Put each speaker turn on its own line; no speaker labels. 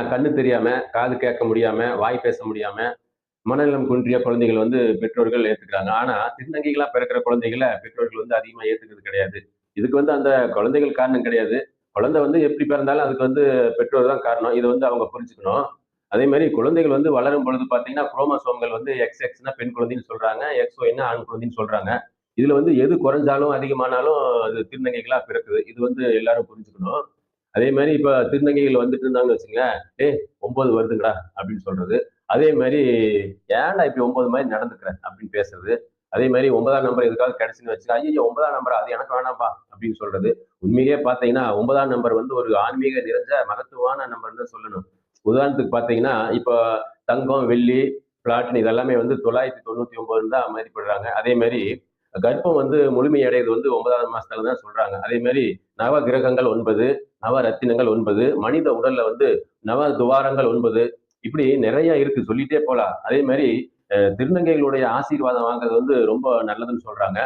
கண்ணு தெரியாம, காது கேட்க முடியாம, வாய் பேச முடியாம, மனநலம் குன்றிய குழந்தைகள் வந்து பெற்றோர்கள் ஏத்துக்கிறாங்க. ஆனா, திருநங்கைகளா பிறக்கிற குழந்தைகள பெற்றோர்கள் வந்து அதிகமா ஏத்துக்கிறது கிடையாது. இதுக்கு வந்து அந்த குழந்தைகள் காரணம் கிடையாது. குழந்தை வந்து எப்படி பிறந்தாலும் அதுக்கு வந்து பெற்றோர் தான் காரணம். இத வந்து அவங்க புரிஞ்சுக்கணும். அதே மாரி குழந்தைகள் வந்து வளரும் பொழுது பார்த்தீங்கன்னா, குரோமோசோம்கள் வந்து XX பெண் குழந்தைன்னு சொல்றாங்க. XYன்னா ஆண் குழந்தைன்னு சொல்றாங்க. இதுல வந்து எது குறைஞ்சாலும், அதிகமானாலும் அது திருநங்கைகளா பிறக்குது. இது வந்து எல்லாரும் புரிஞ்சுக்கணும். அதே மாரி இப்ப திருநங்கைகள் வந்துட்டு இருந்தாங்கன்னு வச்சுக்கங்களேன், "ஏய் 9 வருதுங்கடா" அப்படின்னு சொல்றது. அதே மாரி "ஏன்டா இப்படி 9 மாரி நடந்துக்கிற?" அப்படின்னு பேசுறது. அதே மாரி 9ஆம் நம்பர் எதுக்காவது கிடைச்சுன்னு வச்சுக்க, "ஐய்யய்யோ! 9ஆம் நம்பரா? அது எனக்கு வேணாம்ப்பா" அப்படின்னு சொல்றது. உண்மையிலேயே பார்த்தீங்கன்னா, 9ஆம் நம்பர் வந்து ஒரு ஆன்மீக நிறைஞ்ச மகத்துவமான நம்பர்ன்னு தான் சொல்லணும். உதாரணத்துக்கு பார்த்தீங்கன்னா, இப்ப தங்கம், வெள்ளி, பிளாட்டினம் இதெல்லாமே வந்து 999 தான் மதிப்பிடுறாங்க. அதே மாரி கர்ப்பம் வந்து முழுமை அடையறது வந்து 9வது மாசத்துல தான் சொல்றாங்க. அதே மாரி நவ கிரகங்கள் 9, நவ ரத்தினங்கள் 9, மனித உடல்ல வந்து நவ துவாரங்கள் 9 இப்படி நிறைய இருக்கு. சொல்லிட்டே போலாம். அதே மாரி திருநங்கைகளுடைய ஆசீர்வாதம் வாங்குறது வந்து ரொம்ப நல்லதுன்னு சொல்றாங்க.